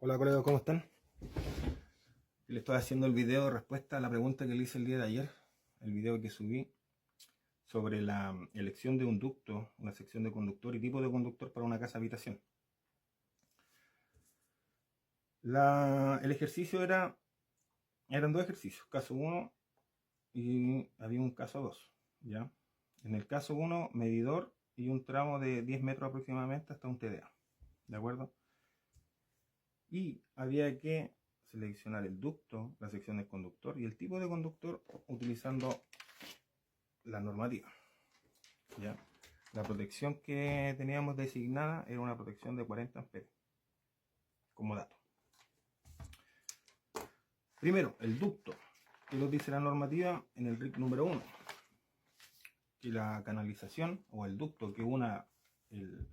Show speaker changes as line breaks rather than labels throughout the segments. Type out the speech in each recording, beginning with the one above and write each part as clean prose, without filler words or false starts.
Hola colegas, ¿cómo están? Le estoy haciendo el video de respuesta a la pregunta que le hice el día de ayer, el video que subí sobre la elección de un ducto, una sección de conductor y tipo de conductor para una casa habitación. El ejercicio eran dos ejercicios, caso 1 y había un caso 2, ¿ya? En el caso 1, medidor y un tramo de 10 metros aproximadamente hasta un TDA, ¿de acuerdo? Y había que seleccionar el ducto, la sección del conductor y el tipo de conductor utilizando la normativa, ¿ya? La protección que teníamos designada era una protección de 40 amperes, como dato. Primero, el ducto, que lo dice la normativa en el RIC número 1, que la canalización o el ducto que una el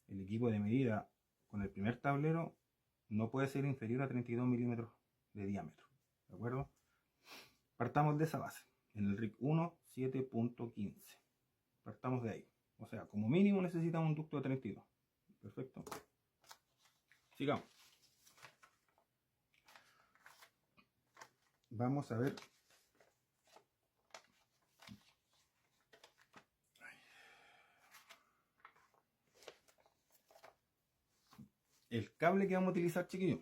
equipo de medida con el primer tablero no puede ser inferior a 32 milímetros de diámetro, ¿de acuerdo? Partamos de esa base, en el RIC 1, 7.15. Partamos de ahí. O sea, como mínimo necesitamos un ducto de 32. Perfecto. Sigamos. Vamos a ver. El cable que vamos a utilizar, chiquillos.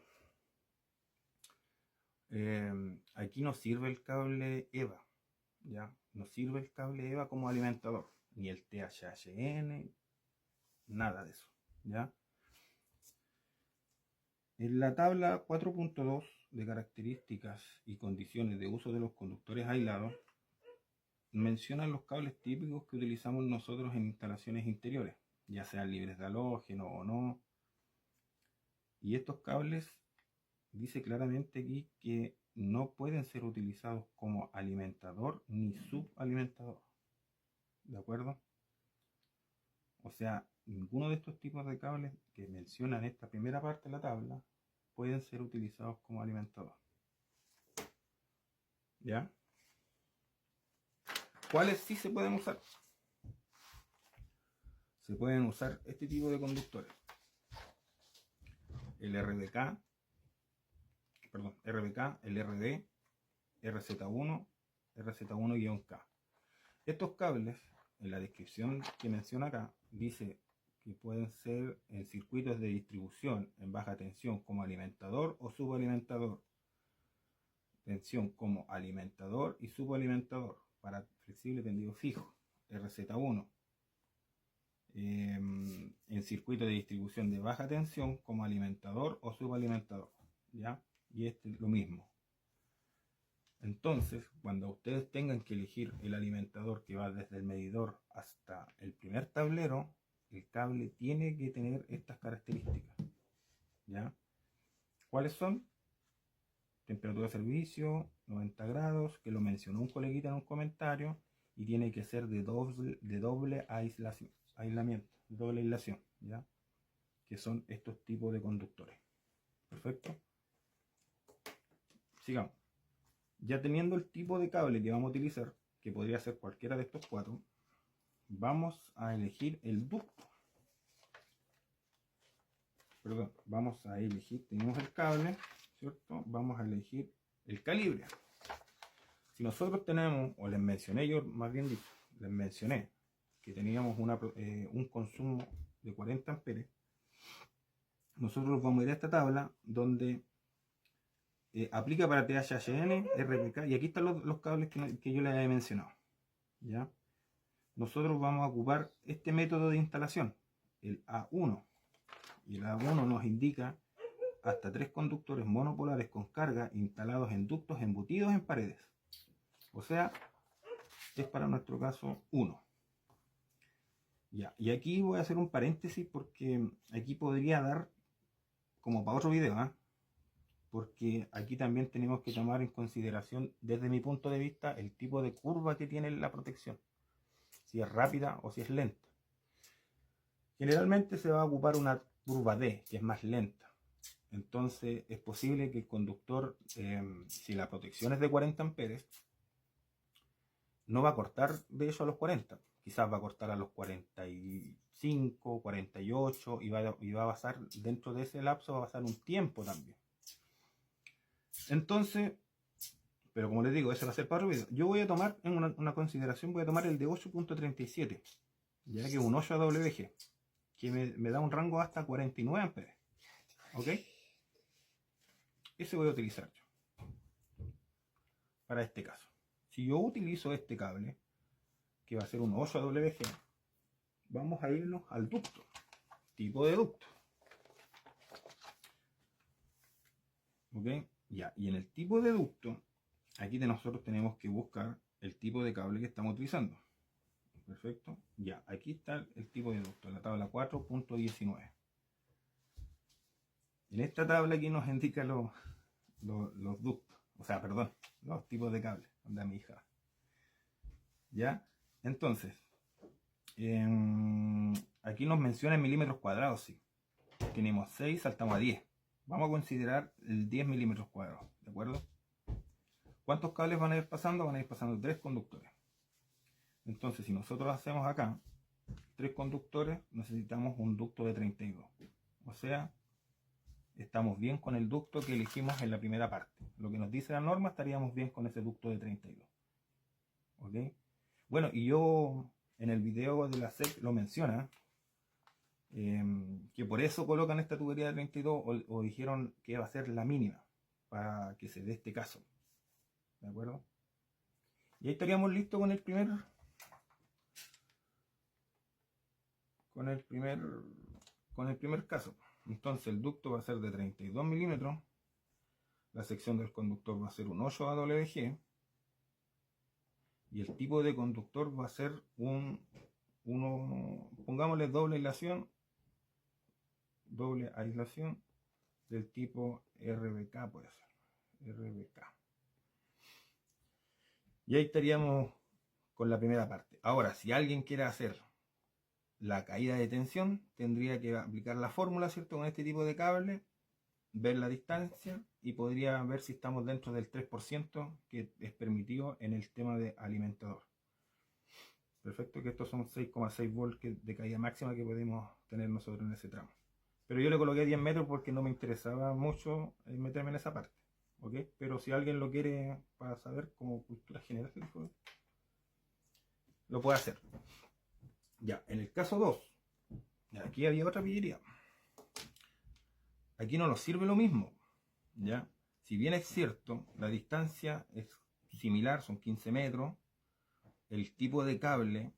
Aquí nos sirve el cable EVA. ¿Ya? Nos sirve el cable EVA como alimentador. Ni el THHN. Nada de eso. ¿Ya? En la tabla 4.2 de características y condiciones de uso de los conductores aislados, mencionan los cables típicos que utilizamos nosotros en instalaciones interiores, ya sean libres de halógeno o no. Y estos cables dice claramente aquí que no pueden ser utilizados como alimentador ni subalimentador. ¿De acuerdo? O sea, ninguno de estos tipos de cables que mencionan en esta primera parte de la tabla pueden ser utilizados como alimentador. ¿Ya? ¿Cuáles sí se pueden usar? Se pueden usar este tipo de conductores. El RBK, el RD, RZ1, RZ1-K. Estos cables, en la descripción que menciona acá, dice que pueden ser en circuitos de distribución en baja tensión como alimentador o subalimentador. Tensión como alimentador y subalimentador para flexible tendido fijo, RZ1. En circuito de distribución de baja tensión como alimentador o subalimentador, ¿ya? Y este es lo mismo. Entonces, cuando ustedes tengan que elegir el alimentador que va desde el medidor hasta el primer tablero, el cable tiene que tener estas características, ¿ya? ¿Cuáles son? Temperatura de servicio, 90 grados, que lo mencionó un coleguita en un comentario, y tiene que ser de doble aislamiento, doble aislación, ¿ya? Que son estos tipos de conductores. Perfecto. Sigamos. Ya teniendo el tipo de cable que vamos a utilizar, que podría ser cualquiera de estos cuatro, vamos a elegir el ducto. Perdón, vamos a elegir, tenemos el cable, ¿cierto? Vamos a elegir el calibre. Si nosotros tenemos, o les mencioné yo, más bien dicho, les mencioné que teníamos un consumo de 40 amperes, nosotros vamos a ir a esta tabla donde aplica para THHN, RPK, y aquí están los cables que yo les he mencionado, ¿ya? Nosotros vamos a ocupar este método de instalación, el A1, y el A1 nos indica hasta 3 conductores monopolares con carga instalados en ductos embutidos en paredes. O sea, es para nuestro caso 1. Ya, y aquí voy a hacer un paréntesis porque aquí podría dar como para otro video, ¿eh? Porque aquí también tenemos que tomar en consideración, desde mi punto de vista, el tipo de curva que tiene la protección. Si es rápida o si es lenta. Generalmente se va a ocupar una curva D, que es más lenta. Entonces es posible que el conductor, si la protección es de 40 amperes, no va a cortar de hecho a los 40. Quizás va a cortar a los 45 45, 48 y va a pasar, dentro de ese lapso va a pasar un tiempo también. Entonces, pero como les digo, eso va a ser para otro video. Yo voy a tomar en una consideración, voy a tomar el de 8.37, ya que es un 8 AWG, que me da un rango hasta 49 amperes. ¿Ok? Ese voy a utilizar yo para este caso. Si yo utilizo este cable, que va a ser un 8 AWG, vamos a irnos al ducto, tipo de ducto. ¿Ok? Ya, y en el tipo de ducto, aquí nosotros tenemos que buscar el tipo de cable que estamos utilizando. Perfecto. Ya, aquí está el tipo de ducto, la tabla 4.19. En esta tabla aquí nos indica los ductos, o sea, perdón, los tipos de cable, anda mi hija. Ya, entonces, aquí nos menciona en milímetros cuadrados, sí. Tenemos 6, saltamos a 10. Vamos a considerar el 10 milímetros cuadrados, ¿de acuerdo? ¿Cuántos cables van a ir pasando? Van a ir pasando 3 conductores. Entonces, si nosotros hacemos acá 3 conductores, necesitamos un ducto de 32. O sea, estamos bien con el ducto que elegimos en la primera parte. Lo que nos dice la norma, estaríamos bien con ese ducto de 32. ¿Ok? Bueno, y yo en el video de la SEC lo menciona, que por eso colocan esta tubería de 32 o dijeron que va a ser la mínima para que se dé este caso. ¿De acuerdo? Y ahí estaríamos listos con el primer caso. Entonces el ducto va a ser de 32 milímetros, la sección del conductor va a ser un 8 AWG y el tipo de conductor va a ser pongámosle doble aislación del tipo RBK, puede ser, RBK. Y ahí estaríamos con la primera parte. Ahora, si alguien quiere hacer la caída de tensión, tendría que aplicar la fórmula, ¿cierto? Con este tipo de cable, ver la distancia y podría ver si estamos dentro del 3% que es permitido en el tema de alimentador. Perfecto, que estos son 6,6 volts de caída máxima que podemos tener nosotros en ese tramo. Pero yo le coloqué 10 metros porque no me interesaba mucho meterme en esa parte. ¿Ok? Pero si alguien lo quiere para saber como cultura general, lo puede hacer. Ya, en el caso 2, aquí había otra pillería. Aquí no nos sirve lo mismo. ¿Ya? Si bien es cierto, la distancia es similar, son 15 metros, el tipo de cable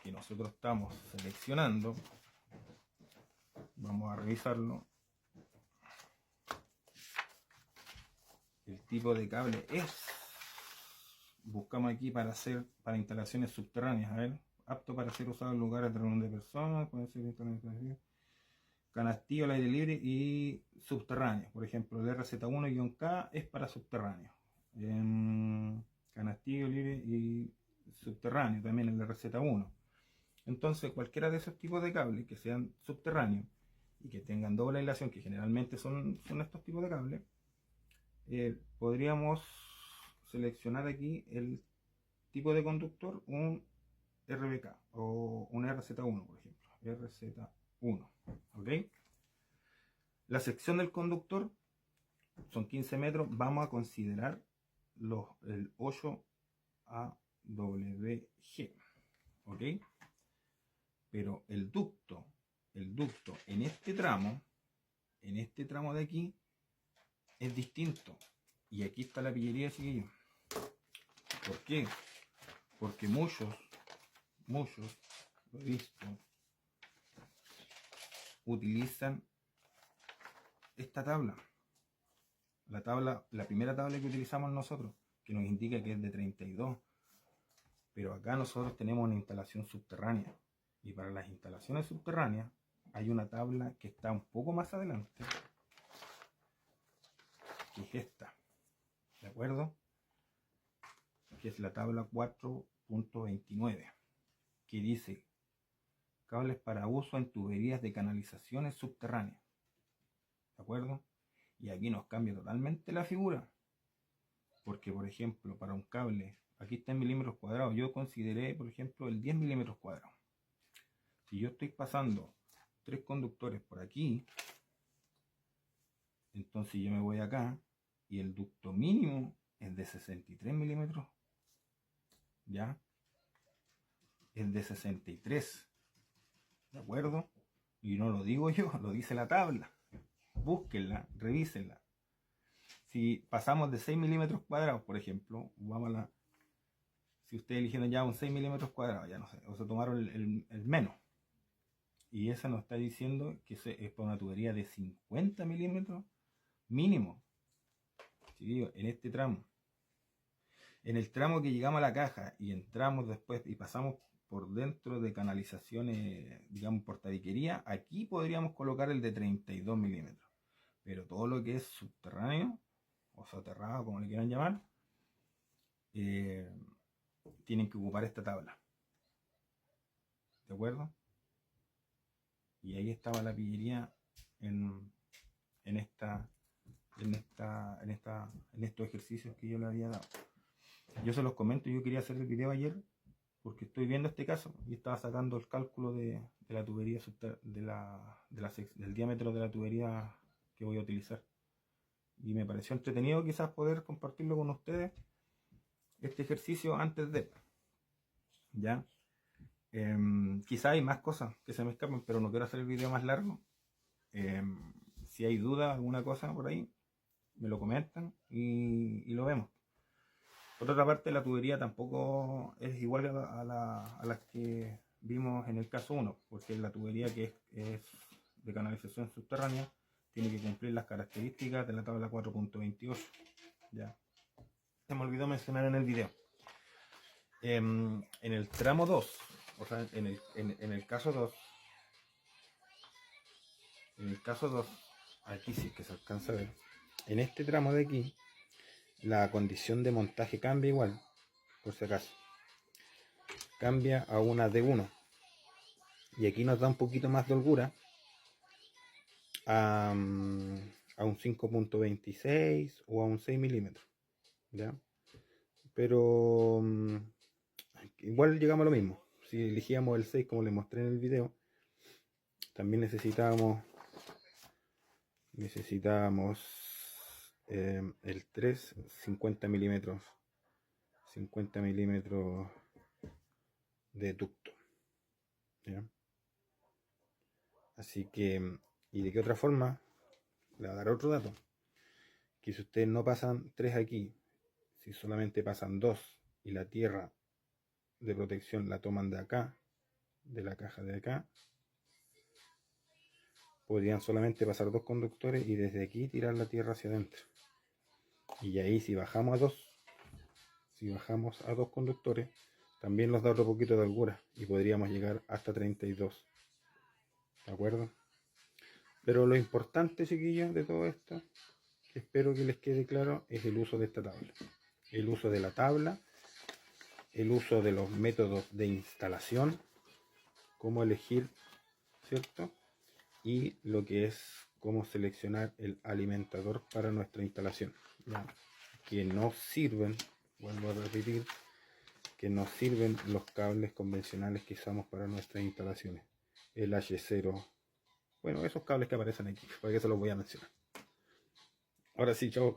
que nosotros estamos seleccionando, vamos a revisarlo. El tipo de cable es, buscamos aquí para instalaciones subterráneas, a ver, apto para ser usado en lugares de reunión de personas, puede ser instalaciones canastillo al aire libre y subterráneo. Por ejemplo, el RZ1-K es para subterráneo. Canastillo libre y subterráneo, también el RZ1. Entonces, cualquiera de esos tipos de cables que sean subterráneos y que tengan doble aislación, que generalmente son estos tipos de cables, podríamos seleccionar aquí el tipo de conductor, un RBK o un RZ1, por ejemplo. RZ1. ¿Ok? La sección del conductor son 15 metros. Vamos a considerar el 8 AWG. ¿Ok? Pero el ducto en este tramo de aquí, es distinto. Y aquí está la pillería, chiquillos. ¿Por qué? Porque muchos, lo he visto, utilizan esta tabla. La primera tabla que utilizamos nosotros, que nos indica que es de 32. Pero acá nosotros tenemos una instalación subterránea. Y para las instalaciones subterráneas hay una tabla que está un poco más adelante, que es esta. ¿De acuerdo? Que es la tabla 4.29, que dice cables para uso en tuberías de canalizaciones subterráneas. ¿De acuerdo? Y aquí nos cambia totalmente la figura. Porque, por ejemplo, para un cable, aquí está en milímetros cuadrados. Yo consideré, por ejemplo, el 10 milímetros cuadrados. Si yo estoy pasando 3 conductores por aquí, entonces yo me voy acá y el ducto mínimo es de 63 milímetros. ¿Ya? Es de 63. ¿De acuerdo? Y no lo digo yo, lo dice la tabla. Búsquenla, revísenla. Si pasamos de 6 milímetros cuadrados, por ejemplo, si ustedes eligieron ya un 6 milímetros cuadrados, ya no sé, o se tomaron el menos. Y esa nos está diciendo que es para una tubería de 50 milímetros mínimo. Chiquillos, en este tramo. En el tramo que llegamos a la caja y entramos después y pasamos por dentro de canalizaciones, digamos, por tabiquería, aquí podríamos colocar el de 32 milímetros. Pero todo lo que es subterráneo, o soterrado, como le quieran llamar, tienen que ocupar esta tabla. ¿De acuerdo? Y ahí estaba la pillería en estos ejercicios que yo le había dado. Yo se los comento, yo quería hacer el video ayer porque estoy viendo este caso y estaba sacando el cálculo de la tubería, del diámetro de la tubería que voy a utilizar. Y me pareció entretenido quizás poder compartirlo con ustedes, este ejercicio antes de, ¿ya? Quizás hay más cosas que se me escapan, pero no quiero hacer el video más largo. Si hay duda, alguna cosa por ahí, me lo comentan y lo vemos. Por otra parte, la tubería tampoco es igual a las que vimos en el caso 1, porque la tubería que es de canalización subterránea tiene que cumplir las características de la tabla 4.28. Ya. Se me olvidó mencionar en el video. En el tramo 2, o sea, en el caso 2, aquí sí que se alcanza a ver. En este tramo de aquí, la condición de montaje cambia igual, por si acaso. Cambia a una D1. Y aquí nos da un poquito más de holgura a un 5.26 o a un 6 milímetros. ¿Ya? Pero igual llegamos a lo mismo. Si elegíamos el 6 como les mostré en el video, también necesitábamos el 3, 50 milímetros de ducto. ¿Ya? Así que, ¿y de qué otra forma? Le voy a dar otro dato. Que si ustedes no pasan 3 aquí, si solamente pasan 2 y la tierra de protección la toman de acá, de la caja de acá, podrían solamente pasar 2 conductores y desde aquí tirar la tierra hacia adentro. Y ahí si bajamos a 2 conductores, también nos da otro poquito de holgura y podríamos llegar hasta 32. ¿De acuerdo? Pero lo importante, chiquillos, de todo esto, que espero que les quede claro, es el uso de esta tabla. El uso de la tabla, el uso de los métodos de instalación, cómo elegir, ¿cierto? Y lo que es cómo seleccionar el alimentador para nuestra instalación. ¿Ya? Que no sirven, vuelvo a repetir, que no sirven los cables convencionales que usamos para nuestras instalaciones. El H0, bueno, esos cables que aparecen aquí, para que se los voy a mencionar. Ahora sí, chao.